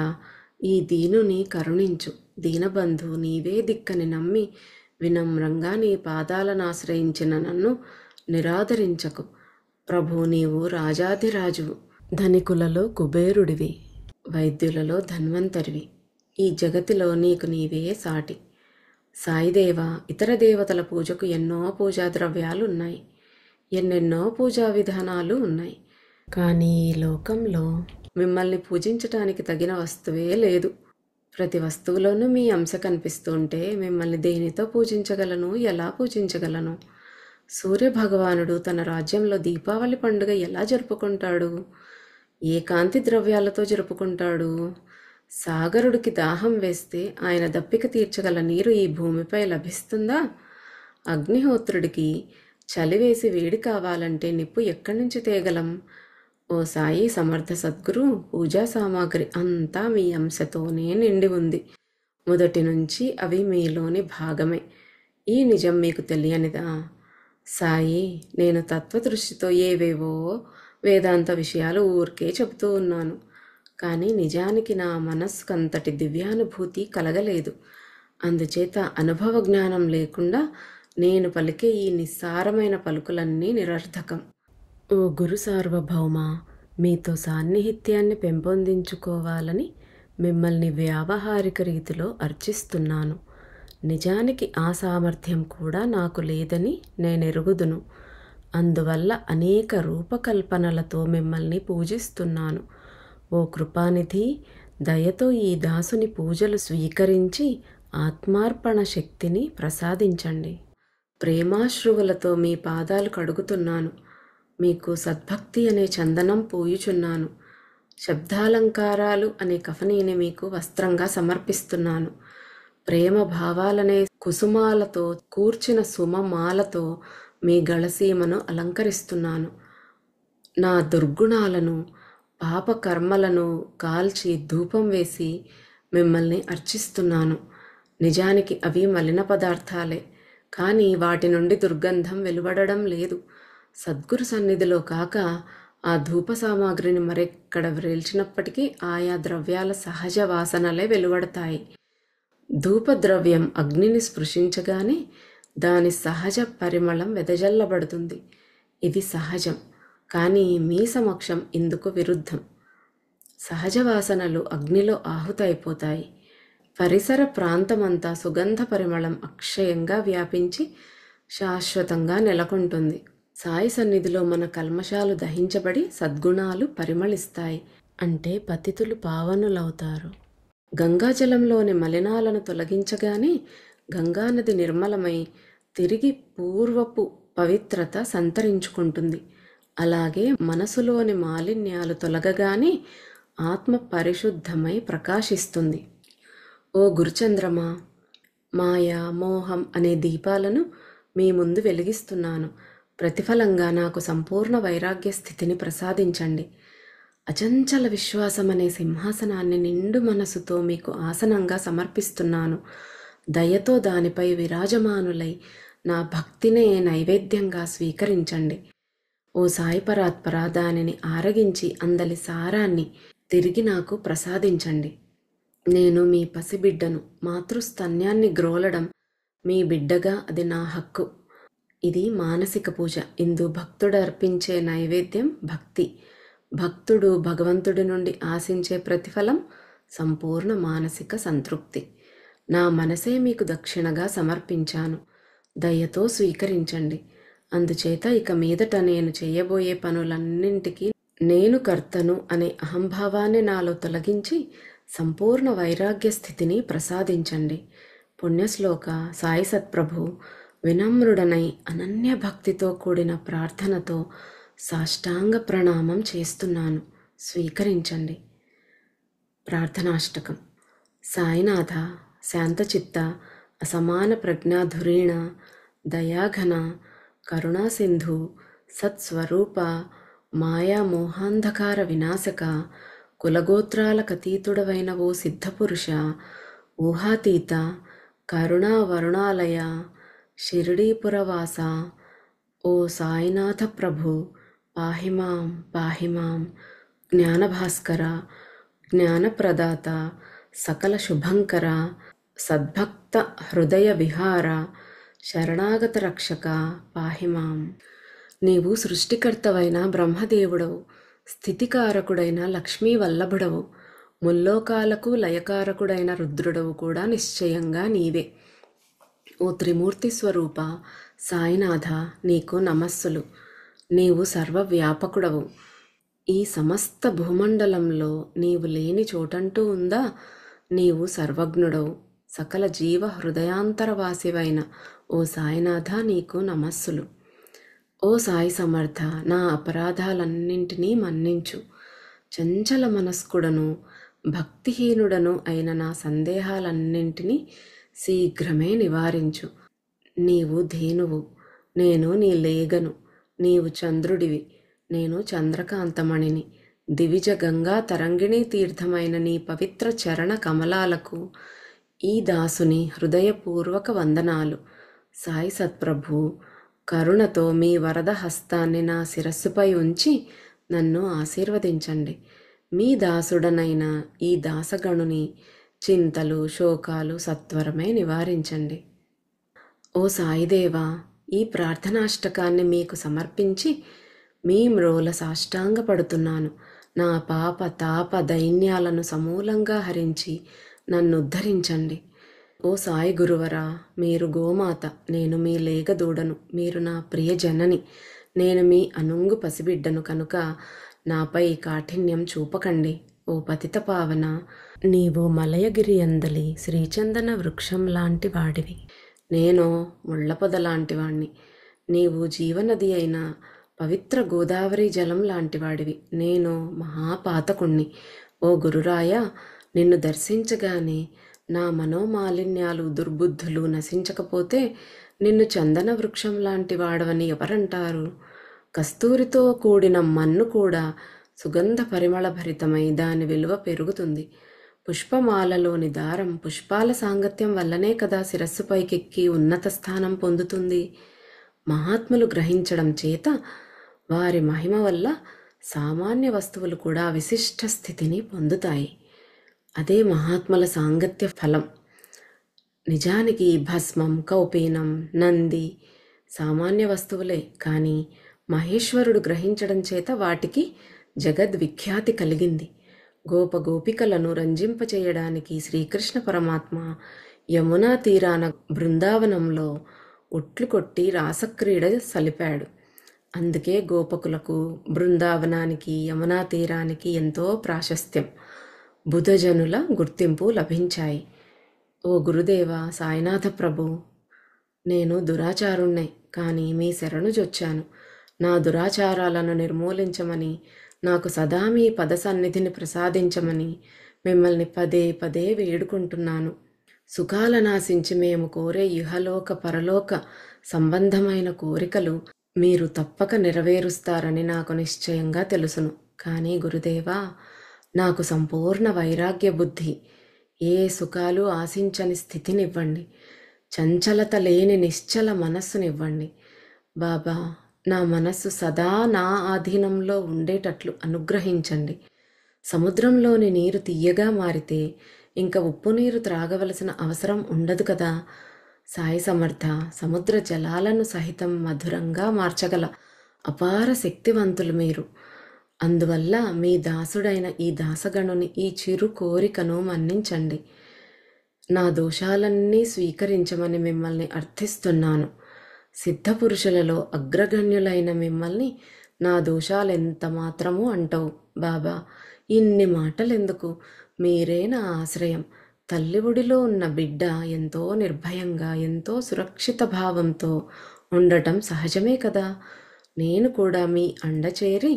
ఈ దీనుని కరుణించు. దీనబంధు, నీవే దిక్కని నమ్మి వినమ్రంగా నీ పాదాలను ఆశ్రయించిన నన్ను నిరాదరించకు. ప్రభు, నీవు రాజాధిరాజువు, ధనికులలో కుబేరుడివి, వైద్యులలో ధన్వంతరివి. ఈ జగతిలో నీకు నీవే సాటి. సాయిదేవ, ఇతర దేవతల పూజకు ఎన్నో పూజా ద్రవ్యాలు ఉన్నాయి, ఎన్నెన్నో పూజా విధానాలు ఉన్నాయి. కానీ ఈ లోకంలో మిమ్మల్ని పూజించటానికి తగిన వస్తువే లేదు. ప్రతి వస్తువులోనూ మీ అంశ కనిపిస్తుంటే మిమ్మల్ని దేనితో పూజించగలను, ఎలా పూజించగలను? సూర్యభగవానుడు తన రాజ్యంలో దీపావళి పండుగ ఎలా జరుపుకుంటాడు? ఏ కాంతి ద్రవ్యాలతో జరుపుకుంటాడు? సాగరుడికి దాహం వేస్తే ఆయన దప్పిక తీర్చగల నీరు ఈ భూమిపై లభిస్తుందా? అగ్నిహోత్రుడికి చలివేసి వేడి కావాలంటే నిప్పు ఎక్కడి నుంచి తేగలం? ఓ సాయి సమర్థ సద్గురు, పూజా సామాగ్రి అంతా మీ అంశతోనే నిండి ఉంది. మొదటి నుంచి అవి మీలోని భాగమే. ఈ నిజం మీకు తెలియనిదా? సాయి, నేను తత్వదృష్టితో ఏవేవో వేదాంత విషయాలు ఊరికే చెబుతూ ఉన్నాను. కానీ నిజానికి నా మనస్సుకంతటి దివ్యానుభూతి కలగలేదు. అందుచేత అనుభవ జ్ఞానం లేకుండా నేను పలికే ఈ నిస్సారమైన పలుకులన్నీ నిరర్థకం. ఓ గురు సార్వభౌమ, మీతో సాన్నిహిత్యాన్ని పెంపొందించుకోవాలని మిమ్మల్ని వ్యావహారిక రీతిలో అర్చిస్తున్నాను. నిజానికి ఆ సామర్థ్యం కూడా నాకు లేదని నేనెరుగుదును. అందువల్ల అనేక రూపకల్పనలతో మిమ్మల్ని పూజిస్తున్నాను. ఓ కృపానిధి, దయతో ఈ దాసుని పూజలు స్వీకరించి ఆత్మార్పణ శక్తిని ప్రసాదించండి. ప్రేమాశ్రువులతో మీ పాదాలు కడుగుతున్నాను. మీకు సద్భక్తి అనే చందనం పూయుచున్నాను. శబ్దాలంకారాలు అనే కఫనీని మీకు వస్త్రంగా సమర్పిస్తున్నాను. ప్రేమ భావాలనే కుసుమాలతో కూర్చిన సుమమాలతో మీ గళసీమను అలంకరిస్తున్నాను. నా దుర్గుణాలను, పాపకర్మలను కాల్చి ధూపం వేసి మిమ్మల్ని అర్చిస్తున్నాను. నిజానికి అవి మలిన పదార్థాలే, కానీ వాటి నుండి దుర్గంధం వెలువడడం లేదు. సద్గురు సన్నిధిలో కాక ఆ ధూప సామాగ్రిని మరెక్కడ వ్రేల్చినప్పటికీ ఆయా ద్రవ్యాల సహజ వాసనలే వెలువడతాయి. ధూపద్రవ్యం అగ్నిని స్పృశించగానే దాని సహజ పరిమళం వెదజల్లబడుతుంది. ఇది సహజం, కానీ మీ సమక్షం ఇందుకు విరుద్ధం. సహజ వాసనలు అగ్నిలో ఆహుతైపోతాయి. పరిసర ప్రాంతమంతా సుగంధ పరిమళం అక్షయంగా వ్యాపించి శాశ్వతంగా నెలకొంటుంది. సాయి సన్నిధిలో మన కల్మషాలు దహించబడి సద్గుణాలు పరిమళిస్తాయి. అంటే పతితులు పావనులవుతారు. గంగాజలంలోని మలినాలను తొలగించగానే గంగానది నిర్మలమై తిరిగి పూర్వపు పవిత్రత సంతరించుకుంటుంది. అలాగే మనసులోని మాలిన్యాలు తొలగగానే ఆత్మ పరిశుద్ధమై ప్రకాశిస్తుంది. ఓ గురుచంద్రమా, మాయ, మోహం అనే దీపాలను మీ ముందు వెలిగిస్తున్నాను. ప్రతిఫలంగా నాకు సంపూర్ణ వైరాగ్య స్థితిని ప్రసాదించండి. అచంచల విశ్వాసం అనే సింహాసనాన్ని నిండు మనసుతో మీకు ఆసనంగా సమర్పిస్తున్నాను. దయతో దానిపై విరాజమానులై నా భక్తినే నైవేద్యంగా స్వీకరించండి. ఓ సాయి పరాత్పర, దానిని ఆరగించి అందలి సారాన్ని తిరిగి నాకు ప్రసాదించండి. నేను మీ పసిబిడ్డను. మాతృస్తన్యాన్ని గ్రోలడం మీ బిడ్డగా అది నా హక్కు. ఇది మానసిక పూజ. ఇందు భక్తుడు అర్పించే నైవేద్యం భక్తి. భక్తుడు భగవంతుడి నుండి ఆశించే ప్రతిఫలం సంపూర్ణ మానసిక సంతృప్తి. నా మనసే మీకు దక్షిణగా సమర్పించాను. దయతో స్వీకరించండి. అందుచేత ఇక మీదట నేను చేయబోయే పనులన్నింటికీ నేను కర్తను అనే అహంభావాన్ని నాలో తొలగించి సంపూర్ణ వైరాగ్య స్థితిని ప్రసాదించండి. పుణ్యశ్లోక సాయి సత్ప్రభు, వినమ్రుడనై అనన్య భక్తితో కూడిన ప్రార్థనతో సాష్టాంగ ప్రణామం చేస్తున్నాను. స్వీకరించండి. ప్రార్థనాష్టకం. సాయినాథ, శాంతచిత్త, అసమాన ప్రజ్ఞాధురీణ, దయాఘన, కరుణాసింధు, సత్స్వరూప, మాయామోహాంధకార వినాశక, కులగోత్రాలకతీతుడవైన ఓ సిద్ధపురుష, ఊహాతీత, కరుణా వరుణాలయ, షిరిడీపురవాస, ఓ సాయినాథ ప్రభు పాహిమాం పాహిమాం. జ్ఞానభాస్కర, జ్ఞానప్రదాత, సకల శుభంకర, సద్భక్త హృదయ విహార, శరణాగత రక్షక పాహిమాం. నీవు సృష్టికర్తవైన బ్రహ్మదేవుడవు, స్థితికారకుడైన లక్ష్మీ వల్లభుడవు, ముల్లోకాలకు లయకారకుడైన రుద్రుడవు కూడా నిశ్చయంగా నీవే. ఓ త్రిమూర్తి స్వరూప సాయినాథ, నీకు నమస్సులు. నీవు సర్వవ్యాపకుడవు. ఈ సమస్త భూమండలంలో నీవు లేని చోటంటూ ఉందా? నీవు సర్వజ్ఞుడవు, సకల జీవ హృదయాంతరవాసివైన ఓ సాయినాథ, నీకు నమస్సులు. ఓ సాయి సమర్థ, నా అపరాధాలన్నింటినీ మన్నించు. చంచల మనస్కుడను భక్తిహీనుడను అయిన నా సందేహాలన్నింటినీ శీఘ్రమే నివారించు. నీవు ధేనువు, నేను నీ లేగను. నీవు చంద్రుడివి, నేను చంద్రకాంతమణిని. దివిజ గంగా తరంగిణీ తీర్థమైన నీ పవిత్ర చరణ కమలాలకు ఈ దాసుని హృదయపూర్వక వందనాలు. సాయి సత్ప్రభు, కరుణతో మీ వరద హస్తాన్ని నా శిరస్సుపై ఉంచి నన్ను ఆశీర్వదించండి. మీ దాసుడనైన ఈ దాసగణుని చింతలు శోకాలు సత్వరమే నివారించండి. ఓ సాయిదేవా, ఈ ప్రార్థనాష్టకాన్ని మీకు సమర్పించి మీ మ్రోల సాష్టాంగపడుతున్నాను. నా పాప తాప దైన్యాలను సమూలంగా హరించి నన్ను ఉద్ధరించండి. ఓ సాయి గురువరా, మీరు గోమాత, నేను మీ లేగదూడను. మీరు నా ప్రియ జనని, నేను మీ అనుంగు పసిబిడ్డను కనుక నాపై కాఠిన్యం చూపకండి. ఓ పతిత పావన, నీవు మలయగిరి అందలి శ్రీచందన వృక్షం లాంటి వాడివి, నేను ముళ్ళపొద లాంటివాణ్ణి. నీవు జీవనది అయిన పవిత్ర గోదావరి జలం లాంటివాడివి, నేను మహాపాతకుణ్ణి. ఓ గురురాయ, నిన్ను దర్శించగానే నా మనోమాలిన్యాలు దుర్బుద్ధులు నశించకపోతే నిన్ను చందన వృక్షం లాంటి వాడవని ఎవరంటారు? కస్తూరితో కూడిన మన్ను కూడా సుగంధ పరిమళ భరితమై దాని విలువ పెరుగుతుంది. పుష్పమాలలోని దారం పుష్పాల సాంగత్యం వల్లనే కదా శిరస్సుపైకెక్కి ఉన్నత స్థానం పొందుతుంది. మహాత్ములు గ్రహించడం చేత వారి మహిమ వల్ల సామాన్య వస్తువులు కూడా విశిష్ట స్థితిని పొందుతాయి. అదే మహాత్ముల సాంగత్య ఫలం. నిజానికి భస్మం, కౌపీనం, నంది సామాన్య వస్తువులే, కానీ మహేశ్వరుడు గ్రహించడం చేత వాటికి జగద్విఖ్యాతి కలిగింది. గోపగోపికలను రంజింపచేయడానికి శ్రీకృష్ణ పరమాత్మ యమునా తీరాన బృందావనంలో ఉట్లు కొట్టి రాసక్రీడ సలిపాడు. అందుకే గోపకులకు బృందావనానికి యమునా తీరానికి ఎంతో ప్రాశస్త్యం, బుధజనుల గుర్తింపు లభించాయి. ఓ గురుదేవ సాయినాథ ప్రభు, నేను దురాచారుణ్ణే, కానీ మీ శరణు జొచ్చాను. నా దురాచారాలను నిర్మూలించమని, నాకు సదా మీ పద సన్నిధిని ప్రసాదించమని మిమ్మల్ని పదే పదే వేడుకుంటున్నాను. సుఖాల నాశించి మేము కోరే ఇహలోక పరలోక సంబంధమైన కోరికలు మీరు తప్పక నెరవేరుస్తారని నాకు నిశ్చయంగా తెలుసును. కానీ గురుదేవా, నాకు సంపూర్ణ వైరాగ్య బుద్ధి, ఏ సుఖాలు ఆశించని స్థితినివ్వండి. చంచలత లేని నిశ్చల మనస్సునివ్వండి. బాబా, నా మనస్సు సదా నా ఆధీనంలో ఉండేటట్లు అనుగ్రహించండి. సముద్రంలోని నీరు తీయగా మారితే ఇంకా ఉప్పు నీరు త్రాగవలసిన అవసరం ఉండదు కదా. సాయి సమర్థ, సముద్ర జలాలను సహితం మధురంగా మార్చగల అపార శక్తివంతులు మీరు. అందువల్ల మీ దాసుడైన ఈ దాసగణుని ఈ చిరు కోరికను మన్నించండి. నా దోషాలన్నీ స్వీకరించమని మిమ్మల్ని అర్థిస్తున్నాను. సిద్ధపురుషులలో అగ్రగణ్యులైన మిమ్మల్ని నా దోషాలెంత మాత్రమూ అంటవు. బాబా, ఇన్ని మాటలెందుకు? మీరే నా ఆశ్రయం. తల్లి ఒడిలో ఉన్న బిడ్డ ఎంతో నిర్భయంగా, ఎంతో సురక్షిత భావంతో ఉండటం సహజమే కదా. నేను కూడా మీ అండ చేరి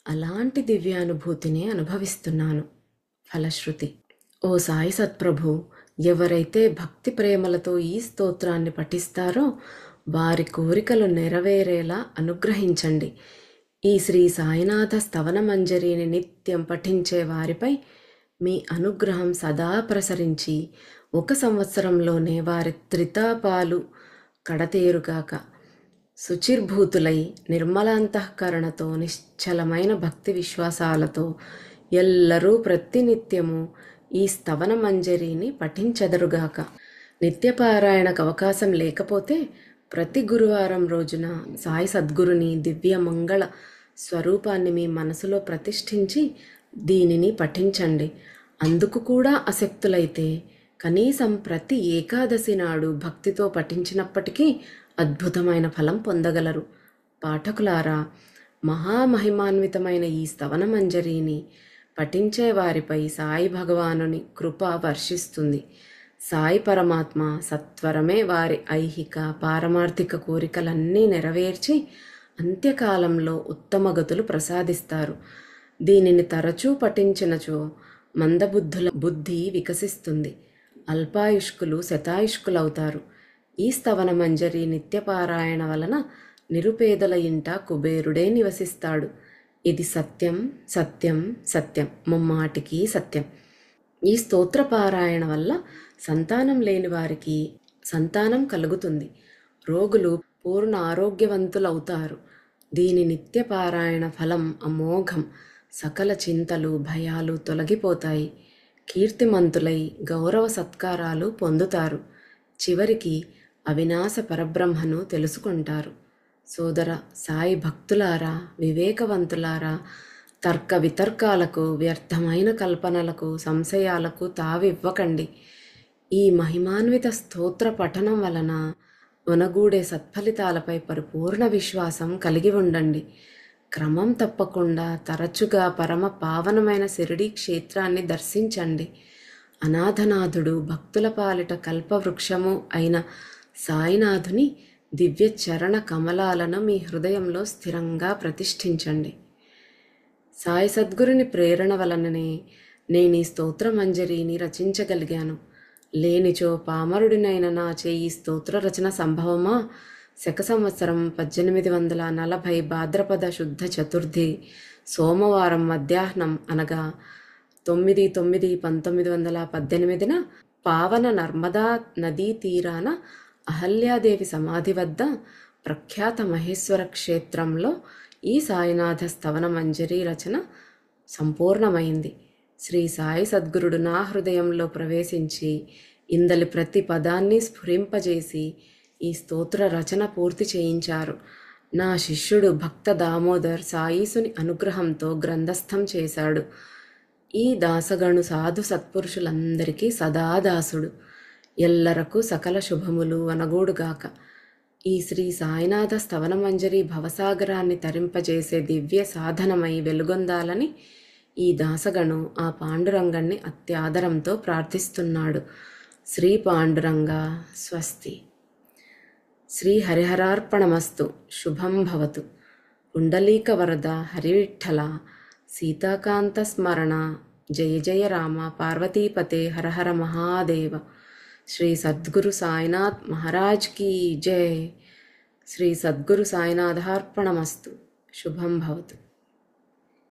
అలాంటి దివ్యానుభూతిని అనుభవిస్తున్నాను. ఫలశ్రుతి. ఓ సాయి సత్ప్రభు, ఎవరైతే భక్తి ప్రేమలతో ఈ స్తోత్రాన్ని పఠిస్తారో వారి కోరికలు నెరవేరేలా అనుగ్రహించండి. ఈ శ్రీ సాయినాథ స్తవన మంజరిని నిత్యం పఠించే వారిపై మీ అనుగ్రహం సదా ప్రసరించి 1 సంవత్సరంలోనే వారి త్రితాపాలు కడతేరుగాక. శుచిర్భూతులై నిర్మలాంతఃకరణతో నిశ్చలమైన భక్తి విశ్వాసాలతో ఎల్లరూ ప్రతినిత్యము ఈ స్తవన మంజరిని పఠించెదరుగాక. నిత్యపారాయణకు అవకాశం లేకపోతే ప్రతి గురువారం రోజున సాయి సద్గురుని దివ్య మంగళ స్వరూపాన్ని మీ మనసులో ప్రతిష్ఠించి దీనిని పఠించండి. అందుకు కూడా అశక్తులైతే కనీసం ప్రతి ఏకాదశి నాడు భక్తితో పఠించినప్పటికీ అద్భుతమైన ఫలం పొందగలరు. పాఠకులారా, మహామహిమాన్వితమైన ఈ స్తవన మంజరిని పఠించే వారిపై సాయి భగవానుని కృప వర్షిస్తుంది. సాయి పరమాత్మ సత్వరమే వారి ఐహిక పారమార్థిక కోరికలన్నీ నెరవేర్చి అంత్యకాలంలో ఉత్తమ గతులు ప్రసాదిస్తారు. దీనిని తరచూ పఠించినచో మందబుద్ధుల బుద్ధి వికసిస్తుంది. అల్పాయుష్కులు శతాయుష్కులవుతారు. ఈ స్తవన మంజరి నిత్యపారాయణ వలన నిరుపేదల ఇంట కుబేరుడే నివసిస్తాడు. ఇది సత్యం, సత్యం, సత్యం, ముమ్మాటికి సత్యం. ఈ స్తోత్ర పారాయణ వల్ల సంతానం లేని వారికి సంతానం కలుగుతుంది. రోగులు పూర్ణ ఆరోగ్యవంతులవుతారు. దీని నిత్య పారాయణ ఫలం అమోఘం. సకల చింతలు భయాలు తొలగిపోతాయి. కీర్తిమంతులై గౌరవ సత్కారాలు పొందుతారు. చివరికి అవినాశ పరబ్రహ్మను తెలుసుకుంటారు. సోదర సాయి భక్తులారా, వివేకవంతులారా, తర్క వితర్కాలకు, వ్యర్థమైన కల్పనలకు, సంశయాలకు తావివ్వకండి. ఈ మహిమాన్విత స్తోత్ర పఠనం వలన ఒనగూడే సత్ఫలితాలపై పరిపూర్ణ విశ్వాసం కలిగి ఉండండి. క్రమం తప్పకుండా తరచుగా పరమ పావనమైన షిరిడీ క్షేత్రాన్ని దర్శించండి. అనాథనాథుడు భక్తుల పాలిట కల్పవృక్షము అయిన సాయినాథుని దివ్య చరణ కమలాలను మీ హృదయంలో స్థిరంగా ప్రతిష్ఠించండి. సాయి సద్గురుని ప్రేరణ వలననే నేను ఈ స్తోత్ర మంజరిని రచించగలిగాను. లేనిచో పామరుడినైన నా చేయి స్తోత్ర రచన సంభవమా? శక సంవత్సరం 1840 భాద్రపద శుద్ధ చతుర్థి సోమవారం మధ్యాహ్నం అనగా 9/9/1918 పావన నర్మదా నదీ తీరాన అహల్యాదేవి సమాధి వద్ద ప్రఖ్యాత మహేశ్వర క్షేత్రంలో ఈ సాయినాథ స్తవన మంజరి రచన సంపూర్ణమైంది. శ్రీ సాయి సద్గురుడు నా హృదయంలో ప్రవేశించి ఇందలి ప్రతి పదాన్ని స్ఫురింపజేసి ఈ స్తోత్ర రచన పూర్తి చేయించారు. నా శిష్యుడు భక్త దామోదర్ సాయీసుని అనుగ్రహంతో గ్రంథస్థం చేశాడు. ఈ దాసగణు సాధు సత్పురుషులందరికీ సదాదాసుడు. ఎల్లరకు సకల శుభములు అనగూడుగాక. ఈ శ్రీ సాయినాథ స్తవన మంజరి భవసాగరాన్ని తరింపజేసే దివ్య సాధనమై వెలుగొందాలని ఈ దాసగణు ఆ పాండురంగణ్ణి అత్యాదరంతో ప్రార్థిస్తున్నాడు. శ్రీ పాండురంగ స్వస్తి. శ్రీ హరిహరార్పణమస్తు. శుభం భవతు. పుండలీక వరద హరివిఠల సీతాకాంత స్మరణ. జయ జయ రామ పార్వతీపతే హర హర మహాదేవ. శ్రీ సద్గురు సాయినాథ్ మహారాజ్ కీ జై. శ్రీ సద్గురు సాయినాథార్పణమస్తు. శుభం భవతు.